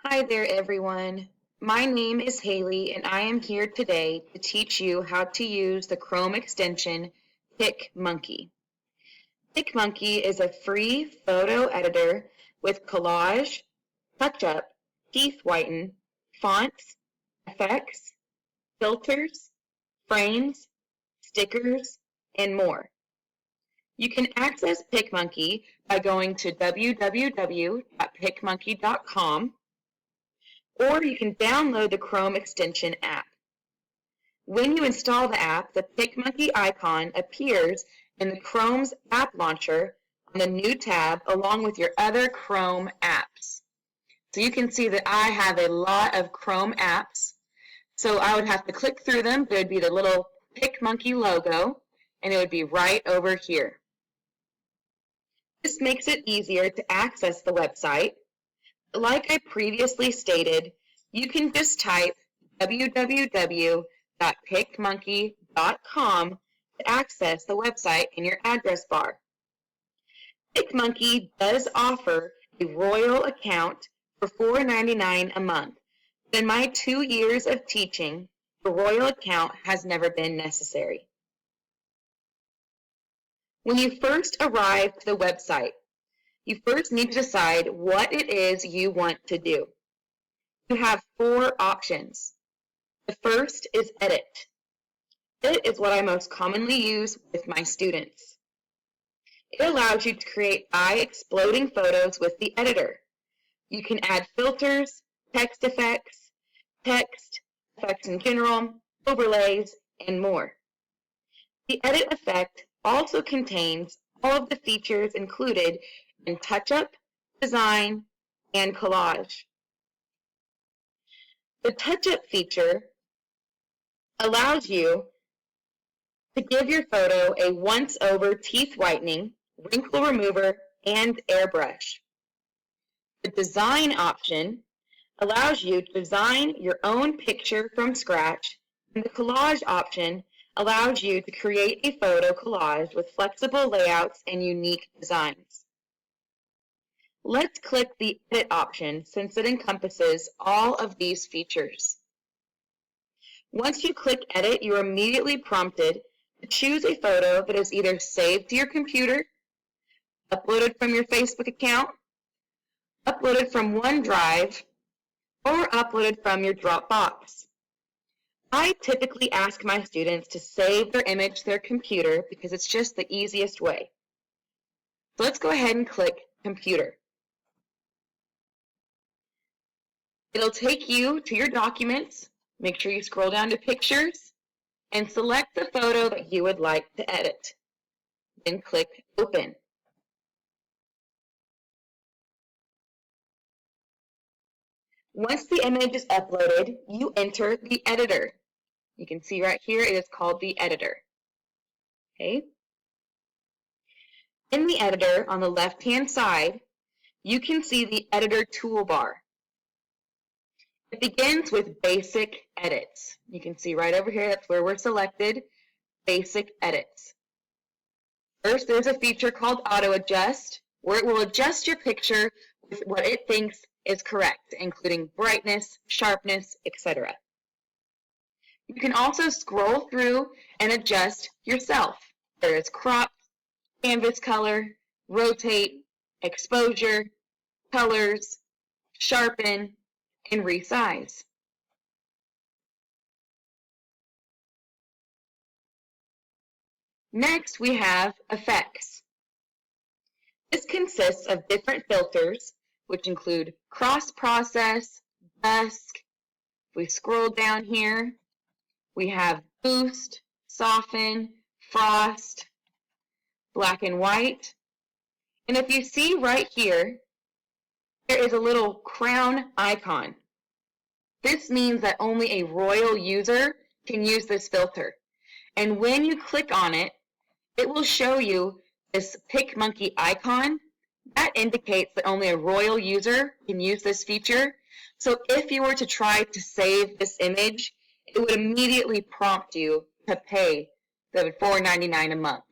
Hi there, everyone. My name is Haley, and I am here today to teach you how to use the Chrome extension PicMonkey. PicMonkey is a free photo editor with collage, touch-up, teeth whiten, fonts, effects, filters, frames, stickers, and more. You can access PicMonkey by going to www.picmonkey.com, or you can download the Chrome extension app. When you install the app, the PicMonkey icon appears in the Chrome's app launcher on the new tab along with your other Chrome apps. So you can see that I have a lot of Chrome apps. So I would have to click through them. There would be the little PicMonkey logo, and it would be right over here. This makes it easier to access the website. Like I previously stated, you can just type www.picmonkey.com to access the website in your address bar. PicMonkey does offer a Royal account for $4.99 a month, but in my 2 years of teaching, the Royal account has never been necessary. When you first arrive to the website, you first need to decide what it is you want to do. You have 4 options. The first is Edit. Edit is what I most commonly use with my students. It allows you to create eye-exploding photos with the editor. You can add filters, text effects in general, overlays, and more. The Edit effect also contains all of the features included in touch-up, design, and collage. The touch-up feature allows you to give your photo a once-over teeth whitening, wrinkle remover, and airbrush. The design option allows you to design your own picture from scratch, and the collage option allows you to create a photo collage with flexible layouts and unique designs. Let's click the Edit option since it encompasses all of these features. Once you click Edit, you are immediately prompted to choose a photo that is either saved to your computer, uploaded from your Facebook account, uploaded from OneDrive, or uploaded from your Dropbox. I typically ask my students to save their image to their computer because it's just the easiest way. So let's go ahead and click Computer. It'll take you to your documents. Make sure you scroll down to Pictures and select the photo that you would like to edit. Then click Open. Once the image is uploaded, you enter the editor. You can see right here it is called the editor. Okay. In the editor on the left-hand side, you can see the editor toolbar. It begins with basic edits. You can see right over here, that's where we're selected, basic edits. First, there's a feature called auto adjust, where it will adjust your picture with what it thinks is correct, including brightness, sharpness, etc. You can also scroll through and adjust yourself. There is crop, canvas color, rotate, exposure, colors, sharpen, and resize. Next, we have effects. This consists of different filters, which include cross process, dusk. If we scroll down here, we have boost, soften, frost, black and white. And if you see right here, there is a little crown icon. This means that only a Royal user can use this filter. And when you click on it, it will show you this PicMonkey icon. That indicates that only a Royal user can use this feature. So if you were to try to save this image, it would immediately prompt you to pay the $4.99 a month.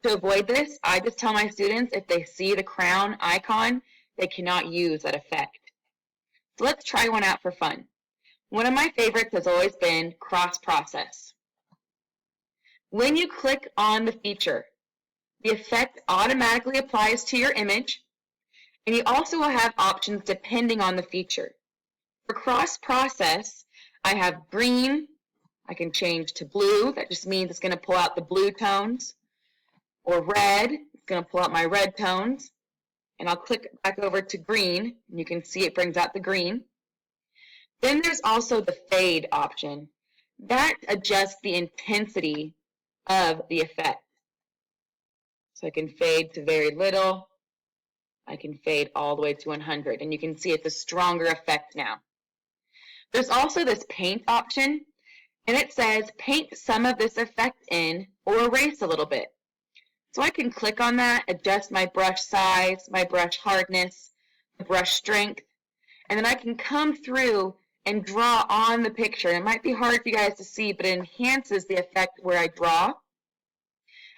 To avoid this, I just tell my students if they see the crown icon, they cannot use that effect. So let's try one out for fun. One of my favorites has always been cross-process. When you click on the feature, the effect automatically applies to your image, and you also will have options depending on the feature. For cross-process, I have green. I can change to blue. That just means it's going to pull out the blue tones. Or red. It's going to pull out my red tones. And I'll click back over to green, and you can see it brings out the green. Then there's also the fade option. That adjusts the intensity of the effect. So I can fade to very little. I can fade all the way to 100, and you can see it's a stronger effect now. There's also this paint option, and it says paint some of this effect in or erase a little bit. So I can click on that, adjust my brush size, my brush hardness, the brush strength, and then I can come through and draw on the picture. It might be hard for you guys to see, but it enhances the effect where I draw.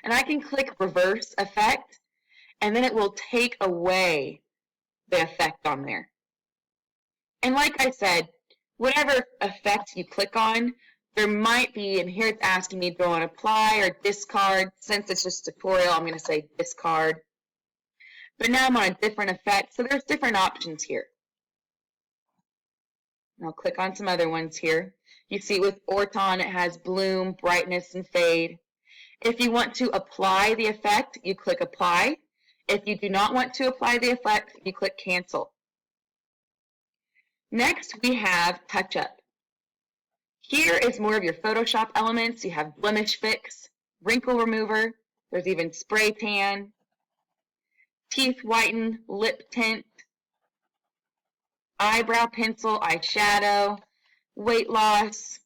And I can click reverse effect, and then it will take away the effect on there. And like I said, whatever effect you click on, there might be, and here it's asking me to go on apply or discard. Since it's just a tutorial, I'm going to say discard. But now I'm on a different effect, so there's different options here. And I'll click on some other ones here. You see with Orton, it has bloom, brightness, and fade. If you want to apply the effect, you click apply. If you do not want to apply the effect, you click cancel. Next, we have touch up. Here is more of your Photoshop elements. You have blemish fix, wrinkle remover. There's even spray tan, teeth whiten, lip tint, eyebrow pencil, eyeshadow, weight loss.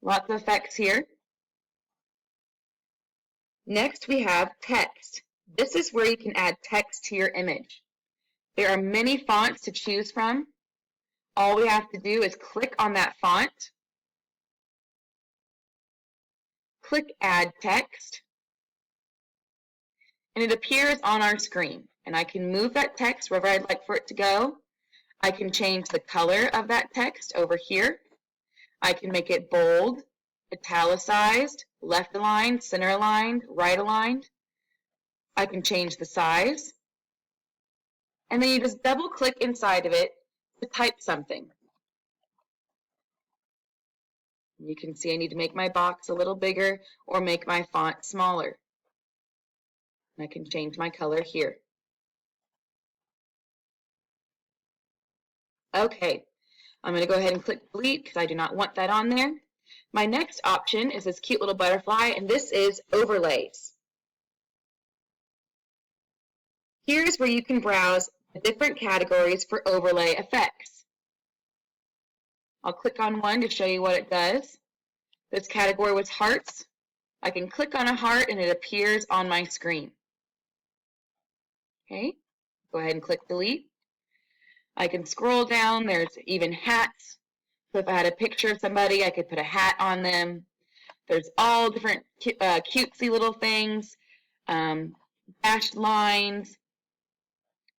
Lots of effects here. Next, we have text. This is where you can add text to your image. There are many fonts to choose from. All we have to do is click on that font, click Add Text, and it appears on our screen. And I can move that text wherever I'd like for it to go. I can change the color of that text over here. I can make it bold, italicized, left aligned, center aligned, right aligned. I can change the size. And then you just double click inside of it to type something. You can see I need to make my box a little bigger or make my font smaller. And I can change my color here. Okay, I'm going to go ahead and click delete because I do not want that on there. My next option is this cute little butterfly, and this is overlays. Here's where you can browse the different categories for overlay effects. I'll click on one to show you what it does. This category was hearts. I can click on a heart and it appears on my screen. Okay, go ahead and click delete. I can scroll down. There's even hats. So if I had a picture of somebody, I could put a hat on them. There's all different cutesy little things, dashed lines,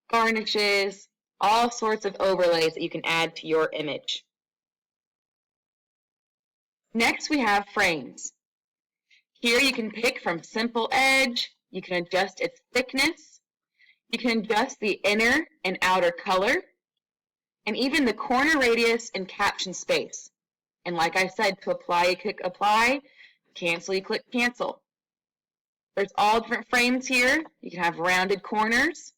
garnishes, all sorts of overlays that you can add to your image. Next, we have frames. Here you can pick from simple edge. You can adjust its thickness. You can adjust the inner and outer color, and even the corner radius and caption space. And like I said, to apply, you click apply. Cancel, you click cancel. There's all different frames here. You can have rounded corners.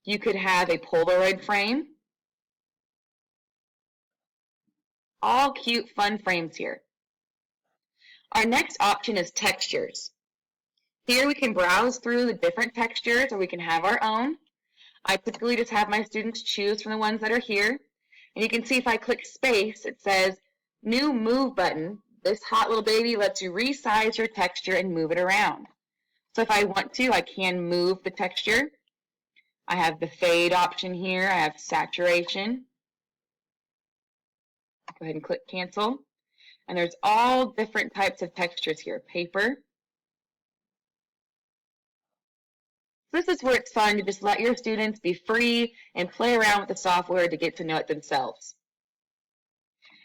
You could have a Polaroid frame. All cute, fun frames here. Our next option is textures. Here we can browse through the different textures, or we can have our own. I typically just have my students choose from the ones that are here. And you can see if I click space, it says new move button. This hot little baby lets you resize your texture and move it around. So if I want to, I can move the texture. I have the fade option here. I have saturation. Go ahead and click cancel. And there's all different types of textures here. Paper, So this is where it's fun to just let your students be free and play around with the software to get to know it themselves.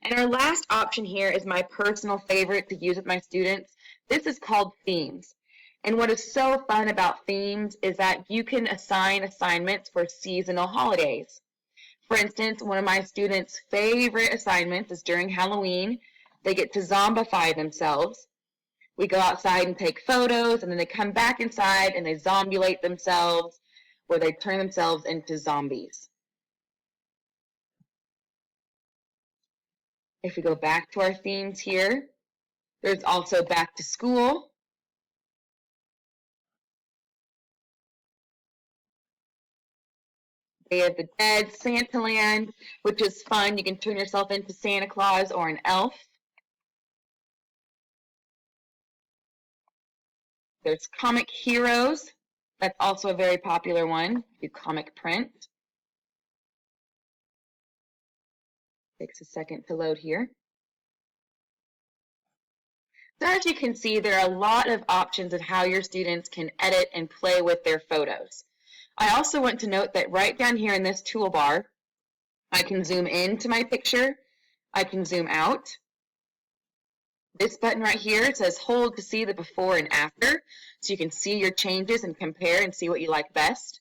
And our last option here is my personal favorite to use with my students. This is called themes. And what is so fun about themes is that you can assign assignments for seasonal holidays. For instance, one of my students' favorite assignments is during Halloween. They get to zombify themselves. We go outside and take photos, and then they come back inside and they zombulate themselves, where they turn themselves into zombies. If we go back to our themes here, there's also back to school. Day of the Dead, Santaland, which is fun. You can turn yourself into Santa Claus or an elf. There's Comic Heroes. That's also a very popular one. Do comic print. Takes a second to load here. So as you can see, there are a lot of options of how your students can edit and play with their photos. I also want to note that right down here in this toolbar, I can zoom into my picture. I can zoom out. This button right here says hold to see the before and after, so you can see your changes and compare and see what you like best.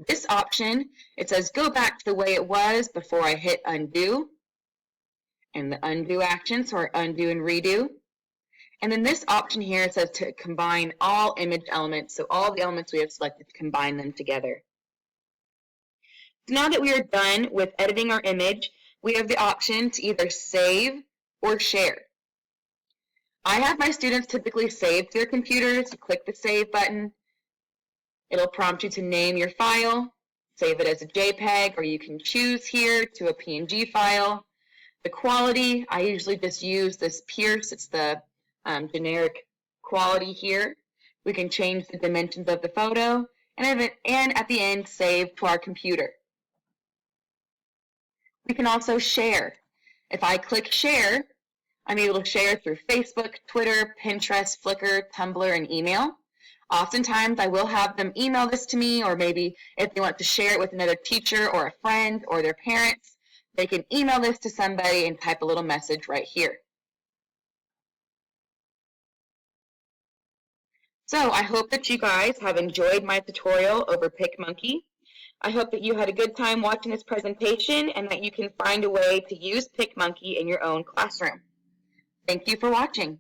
This option, it says go back to the way it was before I hit undo, and the undo action, so our undo and redo. And then this option here says to combine all image elements, so all the elements we have selected, to combine them together. So now that we are done with editing our image, we have the option to either save or share. I have my students typically save to their computers. You click the save button. It'll prompt you to name your file, save it as a JPEG, or you can choose here to a PNG file. The quality, I usually just use this Pierce. It's the generic quality here. We can change the dimensions of the photo, and at the end, save to our computer. We can also share. If I click share, I'm able to share through Facebook, Twitter, Pinterest, Flickr, Tumblr, and email. Oftentimes, I will have them email this to me, or maybe if they want to share it with another teacher or a friend or their parents, they can email this to somebody and type a little message right here. So I hope that you guys have enjoyed my tutorial over PicMonkey. I hope that you had a good time watching this presentation and that you can find a way to use PicMonkey in your own classroom. Thank you for watching.